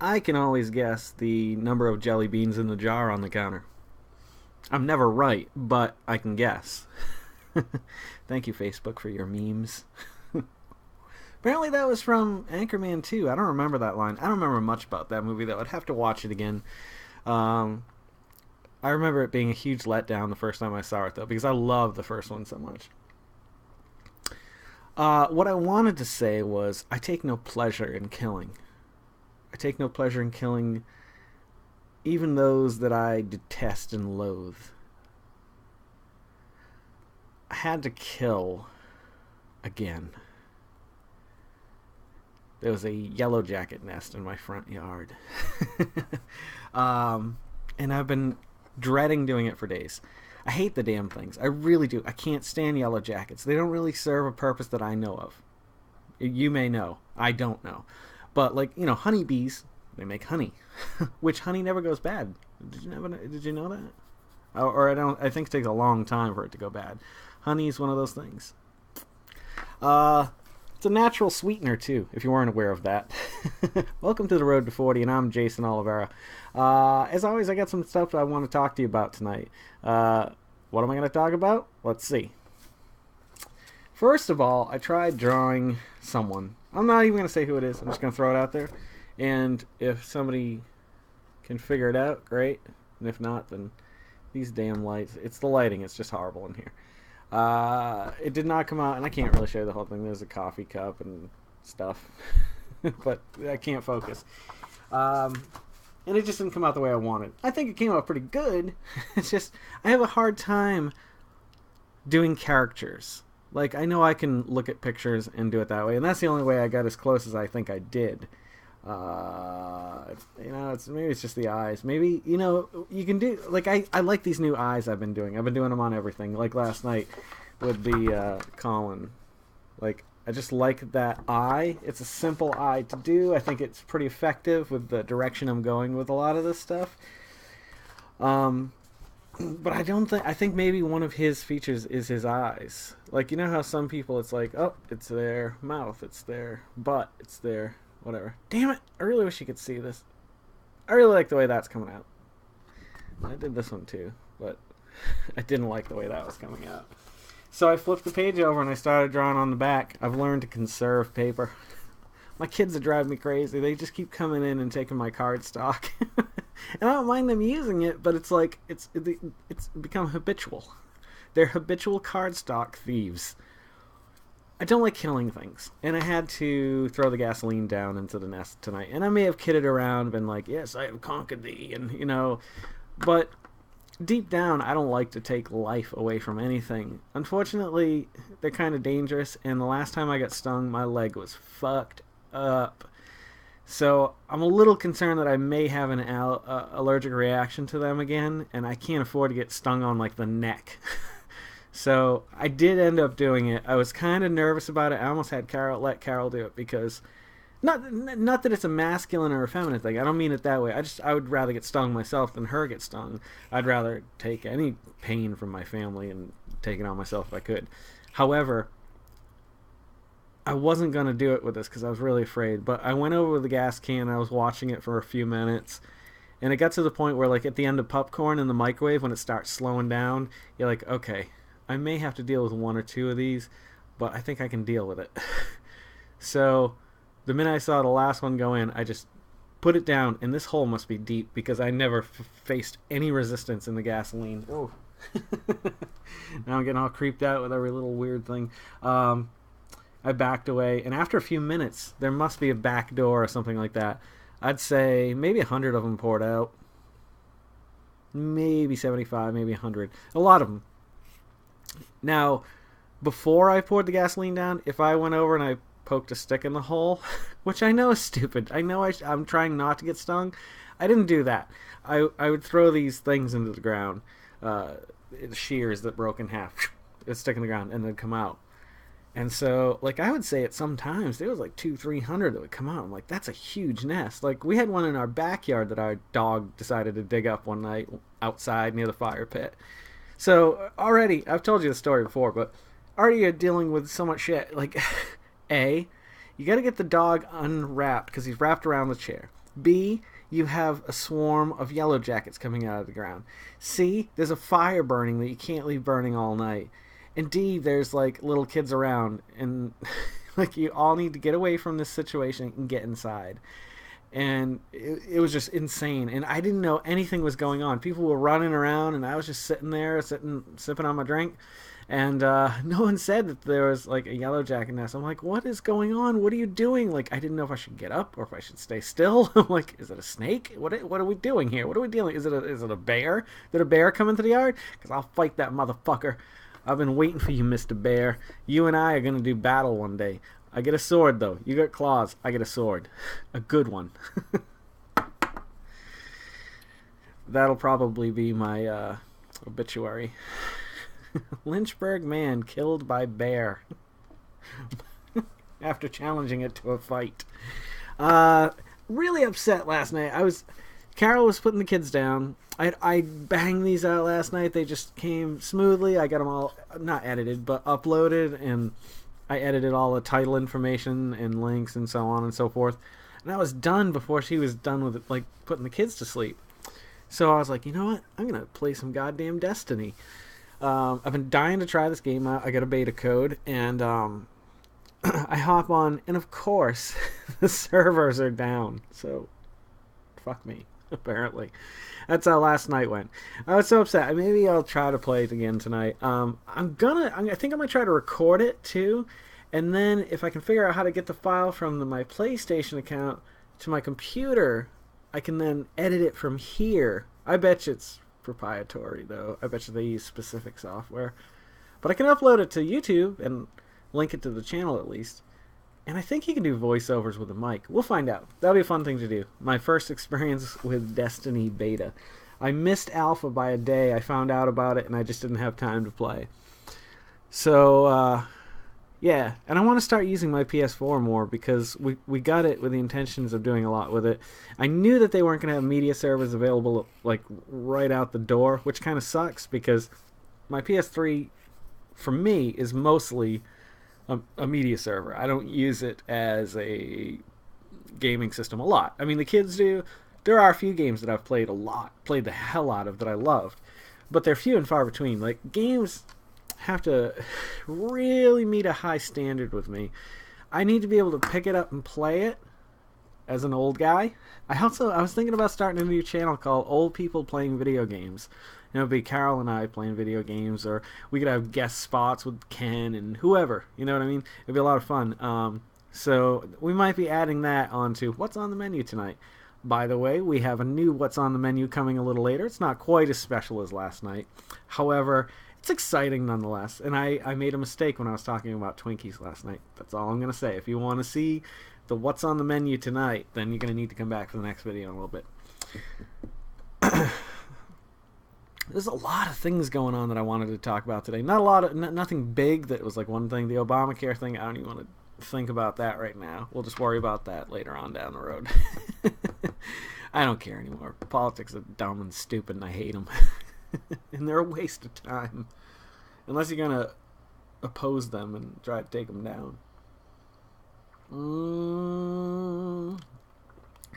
I can always guess the number of jelly beans in the jar on the counter. I'm never right, but I can guess. Thank you, Facebook, for your memes. Apparently that was from Anchorman 2. I don't remember that line. I don't remember much about that movie, though. I'd have to watch it again. I remember it being a huge letdown the first time I saw it, though, because I love the first one so much. What I wanted to say was, I take no pleasure in killing. I take no pleasure in killing even those that I detest and loathe. I had to kill again. There was a yellow jacket nest in my front yard. And I've been dreading doing it for days. I hate the damn things. I really do. I can't stand yellow jackets. They don't really serve a purpose that I know of. You may know. I don't know. But, like, you know, honeybees, they make honey. Which honey never goes bad. Did you know that? I think it takes a long time for it to go bad. Honey is one of those things. It's a natural sweetener, too, if you weren't aware of that. Welcome to the Road to 40, and I'm Jason Oliveira. As always, I got some stuff I want to talk to you about tonight. What am I going to talk about? Let's see. First of all, I tried drawing someone. I'm not even going to say who it is. I'm just going to throw it out there. And if somebody can figure it out, great. And if not, then these damn lights. It's the lighting. It's just horrible in here. It did not come out, and I can't really show you the whole thing. There's a coffee cup and stuff. But I can't focus. And it just didn't come out the way I wanted. I think it came out pretty good. It's just, I have a hard time doing characters. Like, I know I can look at pictures and do it that way, and that's the only way I got as close as I think I did. Maybe it's just the eyes. Maybe, you can do, like, I like these new eyes I've been doing. I've been doing them on everything. Like last night with the Colin. Like, I just like that eye. It's a simple eye to do. I think it's pretty effective with the direction I'm going with a lot of this stuff. But I think maybe one of his features is his eyes. Like, you know how some people, it's like, oh, it's their mouth, it's their butt, it's their whatever. Damn it, I really wish you could see this. I really like the way that's coming out. I did this one too, but I didn't like the way that was coming out. So I flipped the page over and I started drawing on the back. I've learned to conserve paper. My kids are driving me crazy. They just keep coming in and taking my cardstock. And I don't mind them using it, but it's like, it's become habitual. They're habitual cardstock thieves. I don't like killing things. And I had to throw the gasoline down into the nest tonight. And I may have kidded around, been like, yes, I have conquered thee. And, but deep down, I don't like to take life away from anything. Unfortunately, they're kind of dangerous. And the last time I got stung, my leg was fucked up. So I'm a little concerned that I may have an allergic reaction to them again, and I can't afford to get stung on, like, the neck. So I did end up doing it. I was kind of nervous about it. I almost had let Carol do it because, not that it's a masculine or a feminine thing. I don't mean it that way. I would rather get stung myself than her get stung. I'd rather take any pain from my family and take it on myself if I could. However, I wasn't going to do it with this because I was really afraid. But I went over with the gas can and I was watching it for a few minutes. And it got to the point where, like, at the end of popcorn in the microwave, when it starts slowing down, you're like, okay, I may have to deal with one or two of these, but I think I can deal with it. So the minute I saw the last one go in, I just put it down. And this hole must be deep because I never faced any resistance in the gasoline. Oh. Now I'm getting all creeped out with every little weird thing. I backed away, and after a few minutes, there must be a back door or something like that. I'd say maybe 100 of them poured out. Maybe 75, maybe 100. A lot of them. Now, before I poured the gasoline down, if I went over and I poked a stick in the hole, which I know is stupid. I know I'm trying not to get stung. I didn't do that. I would throw these things into the ground, shears that broke in half. It'd stick in the ground, and they'd come out. And so, like, I would say at some times, there was like 200-300 that would come out. I'm like, that's a huge nest. Like, we had one in our backyard that our dog decided to dig up one night outside near the fire pit. So, already, I've told you the story before, but already you're dealing with so much shit. Like, A, You got to get the dog unwrapped because he's wrapped around the chair. B, you have a swarm of yellow jackets coming out of the ground. C, there's a fire burning that you can't leave burning all night. And D, there's like little kids around, and like you all need to get away from this situation and get inside. And it was just insane, and I didn't know anything was going on. People were running around, and I was just sitting there, sipping on my drink, and no one said that there was like a yellow jacket nest. I'm like, what is going on? What are you doing? Like, I didn't know if I should get up or if I should stay still. I'm like, is it a snake? What are we doing here? What are we dealing? Is it a bear? Did a bear come into the yard? Because I'll fight that motherfucker. I've been waiting for you, Mr. Bear. You and I are gonna do battle one day. I get a sword, though. You got claws. I get a sword. A good one. That'll probably be my obituary. Lynchburg man killed by bear. After challenging it to a fight. Really upset last night. Carol was putting the kids down. I banged these out last night. They just came smoothly. I got them all, not edited, but uploaded, and I edited all the title information and links and so on and so forth. And I was done before she was done with it, like putting the kids to sleep. So I was like, you know what? I'm going to play some goddamn Destiny. I've been dying to try this game out. I got a beta code, and I hop on, and of course, the servers are down. So, fuck me, apparently. That's how last night went. I was so upset. Maybe I'll try to play it again tonight. I think I might try to record it too, and then if I can figure out how to get the file from my PlayStation account to my computer, I can then edit it from here. I bet you it's proprietary though. I bet you they use specific software, but I can upload it to YouTube and link it to the channel at least. And I think you can do voiceovers with a mic. We'll find out. That'll be a fun thing to do. My first experience with Destiny beta. I missed alpha by a day. I found out about it, and I just didn't have time to play. So, yeah. And I want to start using my PS4 more because we got it with the intentions of doing a lot with it. I knew that they weren't going to have media servers available like right out the door, which kind of sucks because my PS3, for me, is mostly a media server. I don't use it as a gaming system a lot. I mean, the kids do. There are a few games that I've played the hell out of that I loved, but they're few and far between. Like, games have to really meet a high standard with me. I need to be able to pick it up and play it as an old guy. I was thinking about starting a new channel called Old People Playing Video Games. It'd be Carol and I playing video games, or we could have guest spots with Ken and whoever. You know what I mean? It'd be a lot of fun. So we might be adding that onto What's on the Menu tonight. By the way, we have a new What's on the Menu coming a little later. It's not quite as special as last night. However, it's exciting nonetheless. And I made a mistake when I was talking about Twinkies last night. That's all I'm going to say. If you want to see the What's on the Menu tonight, then you're going to need to come back for the next video in a little bit. There's a lot of things going on that I wanted to talk about today. Nothing big that was like one thing. The Obamacare thing, I don't even want to think about that right now. We'll just worry about that later on down the road. I don't care anymore. Politics are dumb and stupid, and I hate them. And they're a waste of time. Unless you're going to oppose them and try to take them down.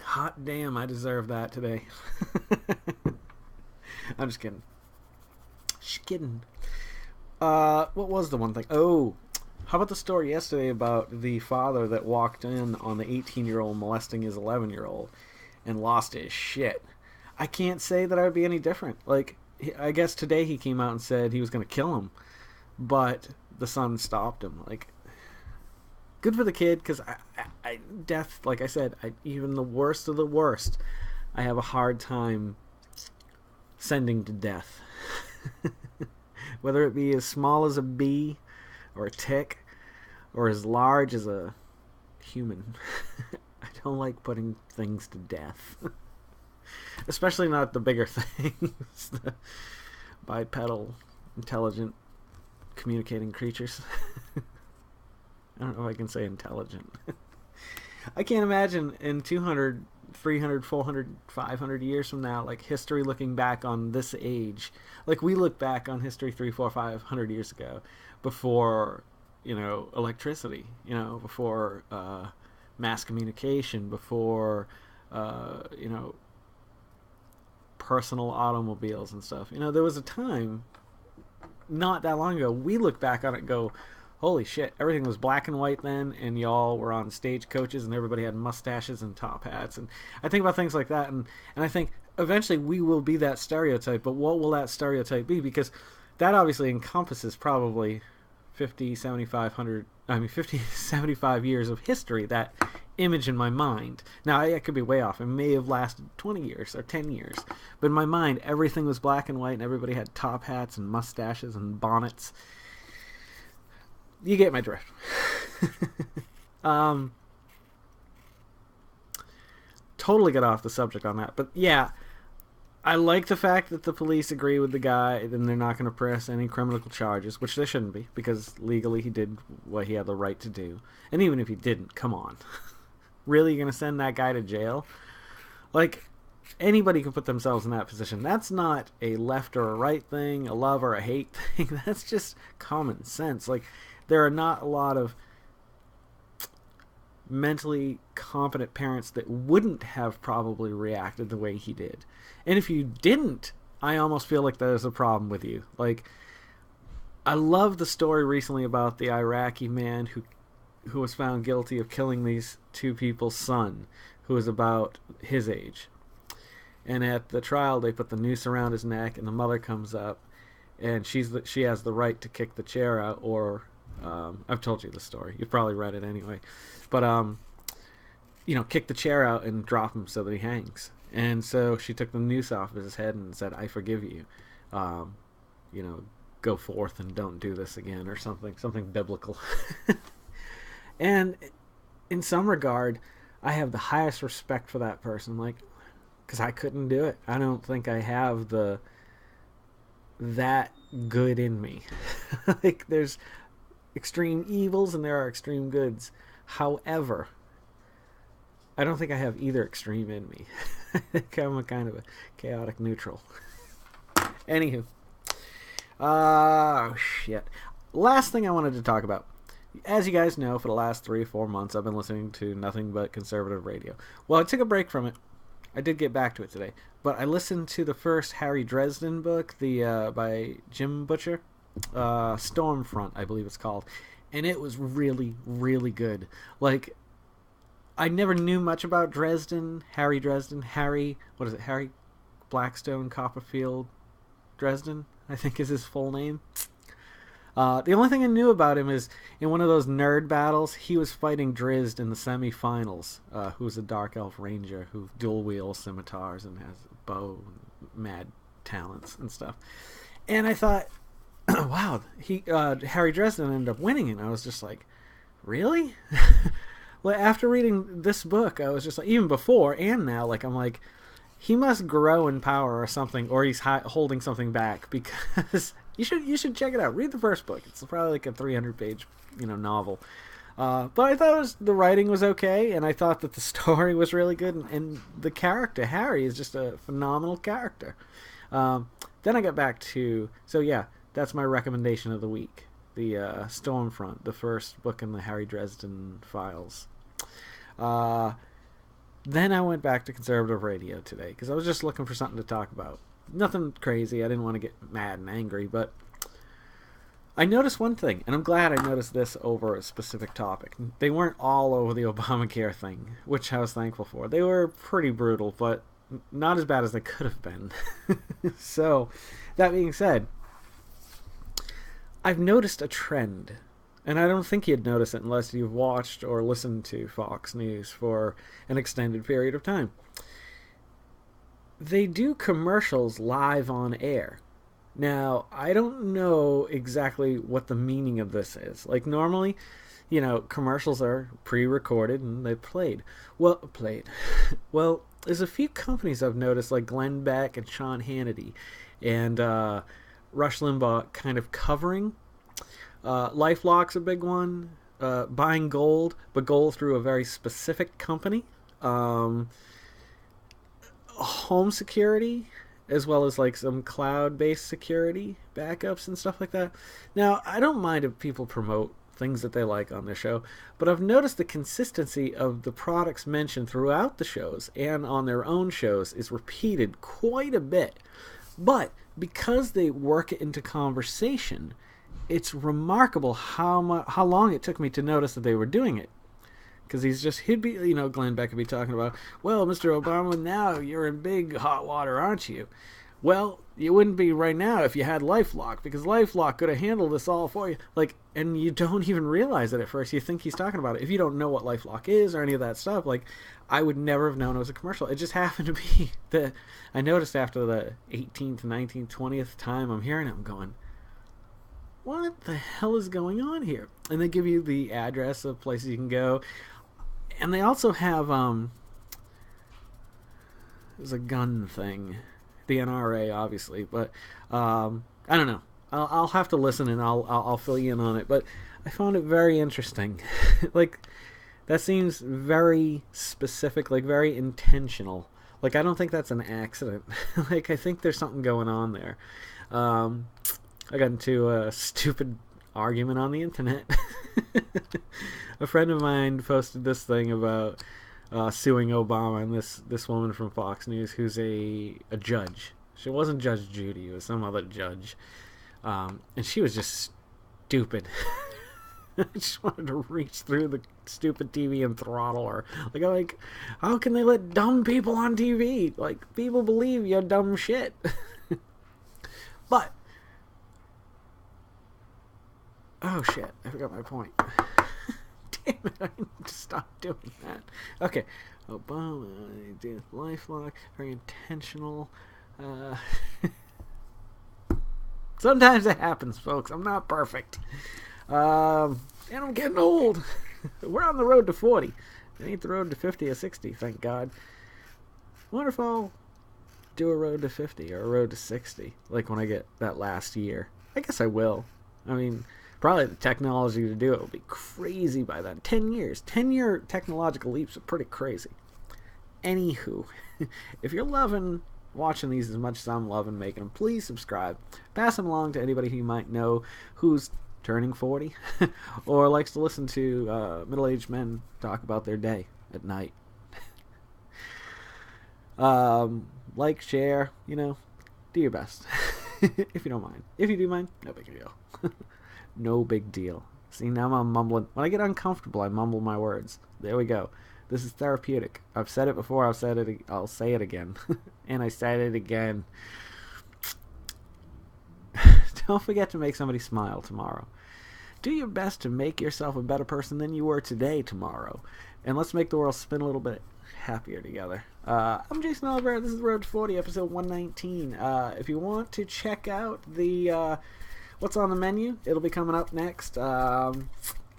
Hot damn, I deserve that today. I'm just kidding. Just kidding. What was the one thing? Oh, how about the story yesterday about the father that walked in on the 18-year-old molesting his 11-year-old and lost his shit? I can't say that I would be any different. Like, I guess today he came out and said he was going to kill him, but the son stopped him. Like, good for the kid, because death, like I said, even the worst of the worst, I have a hard time sending to death. Whether it be as small as a bee or a tick or as large as a human. I don't like putting things to death. Especially not the bigger things. The bipedal, intelligent, communicating creatures. I don't know if I can say intelligent. I can't imagine in 200, 300, 400, 500 years from now, like history looking back on this age. Like we look back on history 300, 400, 500 years ago before, electricity, before mass communication, before you know personal automobiles and stuff. There was a time not that long ago, we look back on it and go, holy shit, everything was black and white then, and y'all were on stagecoaches and everybody had mustaches and top hats. And I think about things like that, and I think eventually we will be that stereotype, but what will that stereotype be? Because that obviously encompasses probably 50, 75 years of history, that image in my mind. Now, I could be way off. It may have lasted 20 years or 10 years. But in my mind, everything was black and white, and everybody had top hats and mustaches and bonnets. You get my drift. Totally got off the subject on that. But yeah, I like the fact that the police agree with the guy and they're not going to press any criminal charges, which they shouldn't be, because legally he did what he had the right to do. And even if he didn't, come on. Really, you're going to send that guy to jail? Like, anybody can put themselves in that position. That's not a left or a right thing, a love or a hate thing. That's just common sense. Like, there are not a lot of mentally competent parents that wouldn't have probably reacted the way he did. And if you didn't, I almost feel like there's a problem with you. Like, I love the story recently about the Iraqi man who was found guilty of killing these two people's son, who was about his age. And at the trial, they put the noose around his neck, and the mother comes up, and she has the right to kick the chair out, or I've told you the story. You've probably read it anyway. But, kick the chair out and drop him so that he hangs. And so she took the noose off of his head and said, I forgive you. Go forth and don't do this again, or something biblical. And in some regard, I have the highest respect for that person, like, because I couldn't do it. I don't think I have that good in me. Like, there's extreme evils and there are extreme goods. However, I don't think I have either extreme in me. I think I'm a kind of a chaotic neutral. Anywho. Oh, shit. Last thing I wanted to talk about. As you guys know, for the last 3 or 4 months, I've been listening to nothing but conservative radio. Well, I took a break from it. I did get back to it today. But I listened to the first Harry Dresden book, by Jim Butcher. Stormfront, I believe it's called. And it was really, really good. Like, I never knew much about Dresden. Harry Blackstone Copperfield Dresden, I think is his full name. The only thing I knew about him is in one of those nerd battles, he was fighting Drizzt in the semi-finals, who's a Dark Elf Ranger who dual wields scimitars and has a bow and mad talents and stuff. And I thought, wow, Harry Dresden ended up winning, and I was just like, really? Well, after reading this book, I was just like, even before and now, like, I'm like, he must grow in power or something, or he's holding something back, because you should check it out. Read the first book. It's probably like a 300-page, novel. But I thought the writing was okay, and I thought that the story was really good, and the character, Harry, is just a phenomenal character. Then I got back to, so yeah, that's my recommendation of the week. The Stormfront, the first book in the Harry Dresden files. Then I went back to conservative radio today, because I was just looking for something to talk about. Nothing crazy. I didn't want to get mad and angry, but I noticed one thing, and I'm glad I noticed this over a specific topic. They weren't all over the Obamacare thing, which I was thankful for. They were pretty brutal, but not as bad as they could have been. So, that being said, I've noticed a trend, and I don't think you'd notice it unless you've watched or listened to Fox News for an extended period of time. They do commercials live on air. Now, I don't know exactly what the meaning of this is. Like, normally, commercials are pre-recorded and they're played. Well, there's a few companies I've noticed, like Glenn Beck and Sean Hannity and Rush Limbaugh, kind of covering. LifeLock's a big one. Buying gold, but gold through a very specific company. Home security, as well as like some cloud-based security backups and stuff like that. Now, I don't mind if people promote things that they like on their show, but I've noticed the consistency of the products mentioned throughout the shows and on their own shows is repeated quite a bit. But because they work it into conversation, it's remarkable how long it took me to notice that they were doing it. Because he'd be, Glenn Beck would be talking about, well, Mr. Obama, now you're in big hot water, aren't you? Well, you wouldn't be right now if you had LifeLock, because LifeLock could have handled this all for you. And you don't even realize it at first. You think he's talking about it. If you don't know what LifeLock is or any of that stuff, I would never have known it was a commercial. It just happened to be that I noticed after the 18th, 19th, 20th time I'm hearing it, I'm going, what the hell is going on here? And they give you the address of places you can go. And they also have, there's a gun thing. The NRA, obviously. But, I don't know. I'll have to listen and I'll fill you in on it. But I found it very interesting. That seems very specific, very intentional. I don't think that's an accident. I think there's something going on there. I got into a stupid argument on the internet. A friend of mine posted this thing about suing Obama, and this woman from Fox News who's a judge. She wasn't Judge Judy, it was some other judge. And she was just stupid. I just wanted to reach through the stupid TV and throttle her. How can they let dumb people on TV? People believe you're dumb shit. But oh shit, I forgot my point. Damn it, I need to stop doing that. Okay, Obama, LifeLock, very intentional. Sometimes it happens, folks. I'm not perfect. And I'm getting old. We're on the road to 40. It ain't the road to 50 or 60, thank God. I wonder if I'll do a road to 50 or a road to 60, when I get that last year. I guess I will. Probably the technology to do it will be crazy by then. 10 years. 10-year technological leaps are pretty crazy. Anywho, if you're loving watching these as much as I'm loving making them, please subscribe. Pass them along to anybody who you might know who's turning 40 or likes to listen to middle-aged men talk about their day at night. Share, do your best. If you don't mind. If you do mind, no big deal. No big deal. See, now I'm mumbling. When I get uncomfortable, I mumble my words. There we go. This is therapeutic. I've said it before. I'll say it again. And I said it again. Don't forget to make somebody smile tomorrow. Do your best to make yourself a better person than you were today tomorrow. And let's make the world spin a little bit happier together. I'm Jason Oliver. This is Road to 40, episode 119. If you want to check out the what's on the menu, it'll be coming up next. And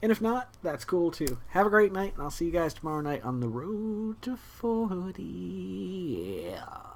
if not, that's cool too. Have a great night, and I'll see you guys tomorrow night on the Road to 40. Yeah.